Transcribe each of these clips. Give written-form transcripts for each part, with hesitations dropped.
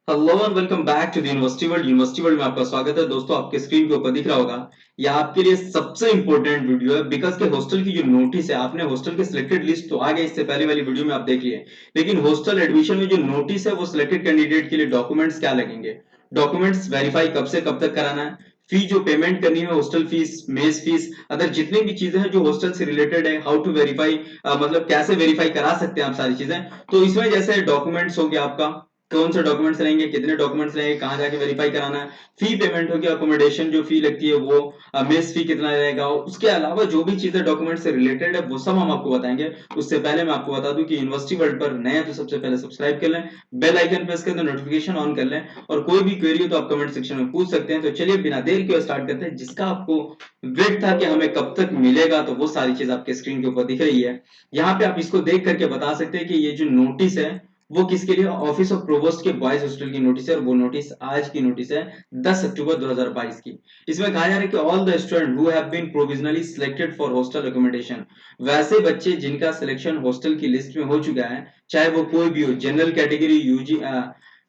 Hello and welcome back to the university world में आपका स्वागत है दोस्तों। आपके स्क्रीन के ऊपर दिख रहा होगा, यह आपके लिए सबसे इंपॉर्टेंट वीडियो है बिकॉज के हॉस्टल की जो नोटिस है, आपने हॉस्टल के सिलेक्टेड लिस्ट तो आ गए, इससे पहले वाली वीडियो में आप देख लिए, लेकिन हॉस्टल एडमिशन में जो नोटिस है वो सिलेक्टेड कैंडिडेट के लिए डॉक्यूमेंट्स क्या लगेंगे, डॉक्यूमेंट्स वेरीफाई कब से कब तक कराना है, फी जो पेमेंट करनी है, hostel fees, mess fees, other जितनी भी चीजें हैं जो हॉस्टल से रिलेटेड है, हाउ टू वेरीफाई, मतलब कैसे वेरीफाई करा सकते हैं आप सारी चीजें। तो इसमें जैसे डॉक्यूमेंट्स हो गया आपका, कौन से डॉक्यूमेंट्स रहेंगे, कितने डॉक्यूमेंट्स रहेंगे, कहाँ जाके वेरीफाई कराना है, फी पेमेंट होगी, अकोमोडेशन जो फी लगती है वो, मेस फी कितना रहेगा, उसके अलावा जो भी चीजें डॉक्यूमेंट से रिलेटेड है वो सब हम आपको बताएंगे। उससे पहले मैं आपको बता दूं कि यूनिवर्सिटी वर्ल्ड पर नए हैं तो सबसे पहले सब्सक्राइब कर लें, बेल आइकन प्रेस कर दें, नोटिफिकेशन ऑन कर लें, और कोई भी क्वेरी हो तो आप कमेंट सेक्शन में पूछ सकते हैं। तो चलिए बिना देर के स्टार्ट करते हैं। जिसका आपको वेट था कि हमें कब तक मिलेगा, तो वो सारी चीज आपके स्क्रीन के ऊपर दिख रही है। यहाँ पे आप इसको देख करके बता सकते हैं कि ये जो नोटिस है वो किसके लिए, ऑफिस ऑफ प्रोवोस्ट के बॉयज हॉस्टल की नोटिस है, और वो नोटिस आज की नोटिस है 10 अक्टूबर 2022 की। इसमें कहा जा रहा है कि all the student who have been provisionally selected for hostel accommodation, वैसे बच्चे जिनका सिलेक्शन हॉस्टल की लिस्ट में हो चुका है, चाहे वो कोई भी हो, जनरल कैटेगरी, यूजी,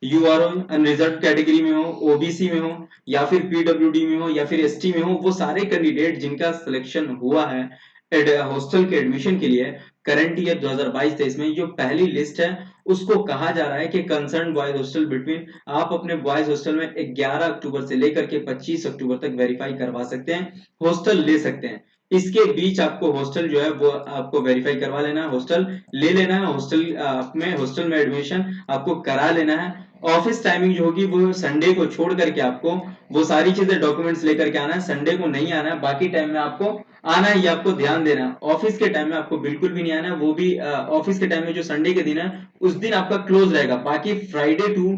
यूआरओ, अनरिजर्व कैटेगरी में हो, ओबीसी में हो, या फिर पीडब्ल्यूडी में हो, या फिर एसटी में हो, वो सारे कैंडिडेट जिनका सिलेक्शन हुआ है हॉस्टल के एडमिशन के लिए करंट ईयर 2022-23 में, जो पहली लिस्ट है उसको कहा जा रहा है कि कंसर्न बॉयज हॉस्टल बिटवीन, आप अपने बॉयज हॉस्टल में 11 अक्टूबर से लेकर के 25 अक्टूबर तक वेरीफाई करवा सकते हैं, हॉस्टल ले सकते हैं। इसके बीच आपको हॉस्टल जो है वो आपको वेरीफाई करवा लेना है, हॉस्टल ले लेना है, हॉस्टल में एडमिशन आपको करा लेना है। ऑफिस टाइमिंग जो होगी वो संडे को छोड़ करके आपको वो सारी चीजें डॉक्यूमेंट्स लेकर के आना है, संडे को नहीं आना है, बाकी टाइम में आपको आना है, ये आपको ध्यान देना है। ऑफिस के टाइम में आपको बिल्कुल भी नहीं आना है, वो भी ऑफिस के टाइम में जो संडे के दिन है उस दिन आपका क्लोज रहेगा, बाकी फ्राइडे टू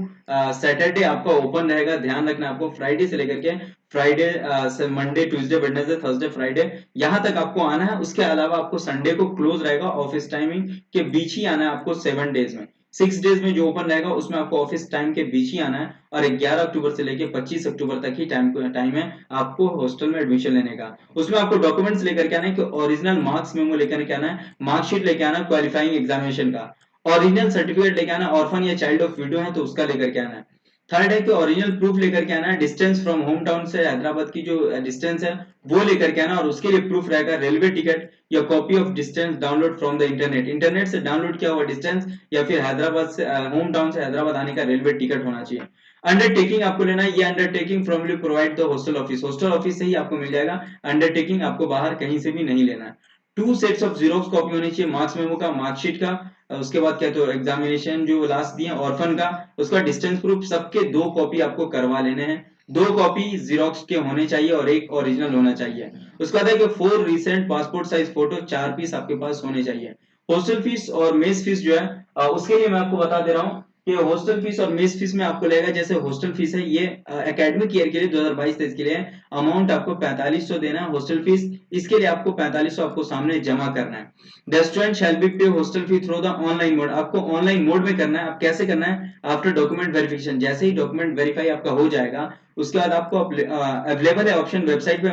सैटरडे आपका ओपन रहेगा। ध्यान रखना, आपको फ्राइडे से लेकर के फ्राइडे से Monday, Tuesday, Wednesday, Thursday, Friday यहां तक आपको आना है। उसके अलावा आपको संडे को क्लोज रहेगा, ऑफिस टाइमिंग के बीच ही आना है आपको 7 डेज में, 6 डेज में जो ओपन रहेगा उसमें आपको ऑफिस टाइम के बीच ही आना है, और 11 अक्टूबर से लेकर 25 अक्टूबर तक ही टाइम है आपको हॉस्टल में एडमिशन लेने का। उसमें आपको डॉक्यूमेंट्स लेकर के आना है कि ओरिजिनल मार्क्स मेमो लेकर के आना है, मार्कशीट लेके आना है क्वालिफाइंग एग्जामिनेशन का, ओरिजिनल सर्टिफिकेट लेके आना, ऑर्फन या चाइल्ड ऑफ विडो है तो उसका लेकर के आना है। थर्ड है कि ओरिजिनल प्रूफ लेकर के आना है, डिस्टेंस फ्रॉम होम टाउन से हैदराबाद की जो डिस्टेंस है वो लेकर के आना, और उसके लिए प्रूफ रहेगा रेलवे टिकट या copy of distance download from the internet, internet से डाउनलोड किया हुआ डिस्टेंस, या फिर हैदराबाद से होम टाउन से हैदराबाद आने का रेलवे टिकट होना चाहिए। अंडरटेकिंग आपको लेना है, ये undertaking formally provide the hostel office से ही आपको मिल जाएगा, अंडरटेकिंग आपको बाहर कहीं से भी नहीं लेना है। 2 सेट्स ऑफ जीरोक्स कॉपी होनी चाहिए, मार्क्स मेमो का, मार्कशीट का, उसके बाद क्या तो एग्जामिनेशन जो लास्ट दिए ऑर्फन का, उसका डिस्टेंस प्रूफ, सबके 2 कॉपी आपको करवा लेने हैं। 2 कॉपी जीरोक्स के होने चाहिए और एक ओरिजिनल होना चाहिए। उसके बाद है कि 4 recent passport size photo 4 piece आपके पास होने चाहिए। हॉस्टल फीस और मेस फीस जो है, उसके लिए मैं आपको बता दे रहा हूँ कि हॉस्टल फीस और मेस फीस में आपको लगेगा, जैसे हॉस्टल फीस है ये एकेडमिक ईयर के लिए 2022-23 के लिए अमाउंट आपको 4500 देना है हॉस्टल फीस। इसके लिए आपको 4500 आपको सामने जमा करना है। द स्टूडेंट शैल बी पे hostel fee through the online mode, आपको ऑनलाइन मोड में करना है। आप कैसे करना है, आफ्टर डॉक्यूमेंट वेरिफिकेशन, जैसे ही डॉक्यूमेंट वेरीफाई आपका हो जाएगा उसके बाद आपको अवेलेबल है ऑप्शन वेबसाइट पे,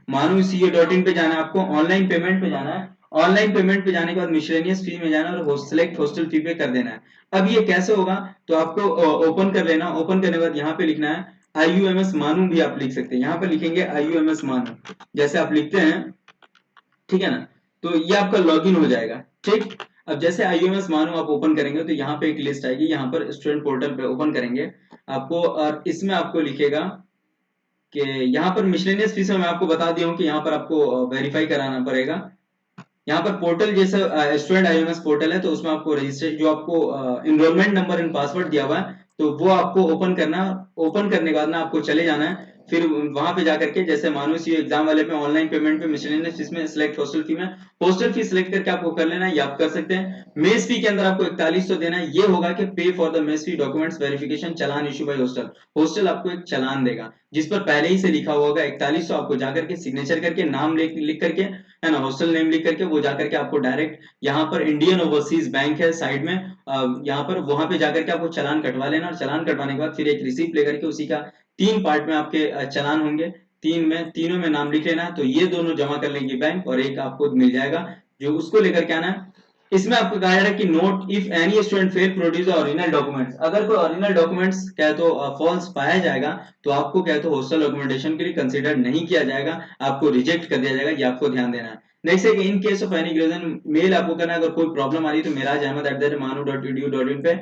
मानू सी.ए.in पे जाना है, आपको ऑनलाइन पेमेंट पे जाना है। ऑनलाइन पेमेंट पे जाने के बाद मिसलेनियस फी में जाना और सिलेक्ट हॉस्टल फी पे कर देना है। अब ये कैसे होगा, तो आपको ओपन कर लेना, ओपन करने के बाद यहाँ पे लिखना है IUMS मानू, भी आप लिख सकते हैं, यहाँ पे लिखेंगे IUMS मानू, जैसे आप लिखते हैं, ठीक है ना। तो ये आपका लॉगिन हो जाएगा, ठीक। अब जैसे IUMS मानू आप ओपन करेंगे तो यहाँ पे एक लिस्ट आएगी, यहाँ पर स्टूडेंट पोर्टल पे ओपन करेंगे आपको, और इसमें आपको लिखेगा कि यहाँ पर मिसलेनियस फीस में मैं आपको बता दिया हूँ कि यहाँ पर आपको वेरीफाई कराना पड़ेगा। यहाँ पर पोर्टल जैसे स्टूडेंट IMS पोर्टल है तो उसमें आपको रजिस्टर, जो आपको इनरोलमेंट नंबर एंड पासवर्ड दिया हुआ है तो वो आपको ओपन करना। ओपन करने के बाद ना आपको चले जाना है, फिर वहां पे जाकर के, जैसे मानो सी एग्जाम वाले में ऑनलाइन पेमेंट पे मिसलेनियस इसमें सिलेक्ट हॉस्टल फी में, हॉस्टल फी सिलेक्ट करके आपको कर लेना है, ये आप कर सकते हैं। मेस फी के अंदर आपको 4100 देना है, ये होगा कि पे for the mess fee documents verification challan issue bye hostel, hostel आपको एक चलान देगा जिस पर पहले ही से लिखा हुआ होगा 4100, आपको जाकर के सिग्नेचर करके नाम लिख करके, है ना, हॉस्टल नेम लिख करके वो जाकर के आपको डायरेक्ट यहाँ पर इंडियन ओवरसीज बैंक है साइड में, यहाँ पर वहां पे जाकर के आपको चालान कटवा लेना, और चालान कटवाने के बाद फिर एक रिसीप्ट लेकर के उसी का 3 पार्ट में आपके चालान होंगे, तीनों में नाम लिख लेना है। तो ये दोनों जमा कर लेंगे बैंक, और एक आपको मिल जाएगा जो उसको लेकर के आना है। इसमें आपको कहा जा रहा है कि note if any student fail produce original documents, अगर कोई ओरिजिनल डॉक्यूमेंट्स क्या तो फॉल्स पाया जाएगा तो आपको क्या तो हॉस्टल डॉक्यूमेंटेशन के लिए कंसीडर नहीं किया जाएगा, आपको रिजेक्ट कर दिया जाएगा, ये आपको ध्यान देना है। नेक्स्ट है कि in case of any reason mail आपको करना है, अगर कोई प्रॉब्लम आ रही है तो मेराज अहमद @manu.edu.in पे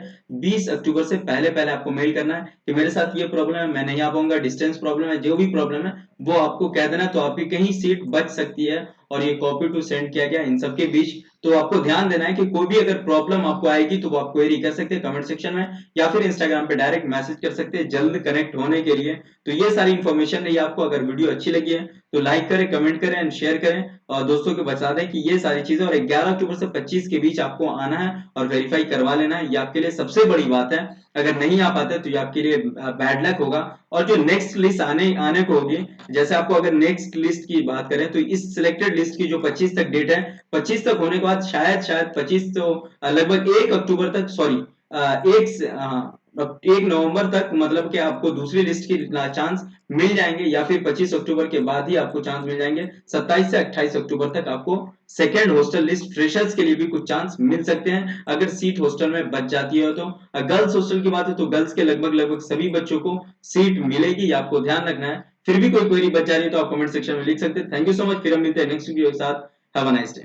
20 अक्टूबर से पहले पहले आपको मेल करना है कि मेरे साथ ये प्रॉब्लम है, मैं नहीं आ पाऊंगा, डिस्टेंस प्रॉब्लम है, जो भी प्रॉब्लम है वो आपको कह देना, तो आपकी कहीं सीट बच सकती है। और ये कॉपी टू सेंड किया गया इन सबके बीच। तो आपको ध्यान देना है कि कोई भी अगर प्रॉब्लम आपको आएगी तो वो आप क्वेरी कर सकते हैं कमेंट सेक्शन में, या फिर इंस्टाग्राम पे डायरेक्ट मैसेज कर सकते हैं जल्द कनेक्ट होने के लिए। तो ये सारी इंफॉर्मेशन रही आपको, अगर वीडियो अच्छी लगी है तो लाइक करें, कमेंट करें एंड शेयर करें, और दोस्तों को बता दें कि ये सारी चीजें, और 11 अक्टूबर से 25 के बीच आपको आना है और वेरीफाई करवा लेना है, ये आपके लिए सबसे बड़ी बात है। अगर नहीं आ पाते तो ये आपके लिए बैड लक होगा। और जो नेक्स्ट लिस्ट आने आने को होगी, जैसे आपको अगर नेक्स्ट लिस्ट की बात करें तो इस सिलेक्टेड लिस्ट की जो 25 तक डेट है, 25 तक होने के बाद शायद 25 तो लगभग 1 अक्टूबर तक, सॉरी एक से 1 नवंबर तक, मतलब कि आपको दूसरी लिस्ट की चांस मिल जाएंगे, या फिर 25 अक्टूबर के बाद ही आपको चांस मिल जाएंगे। 27 से 28 अक्टूबर तक आपको सेकेंड हॉस्टल लिस्ट फ्रेशर्स के लिए भी कुछ चांस मिल सकते हैं, अगर सीट हॉस्टल में बच जाती है तो। गर्ल्स हॉस्टल की बात है तो गर्ल्स के लगभग लगभग सभी बच्चों को सीट मिलेगी, आपको ध्यान रखना है। फिर भी कोई क्वेरी बच जा रही है तो आप कमेंट सेक्शन में लिख सकते हैं। थैंक यू सो मच, फिर हम मिलते हैं नेक्स्ट वीडियो के साथ। Have a nice day.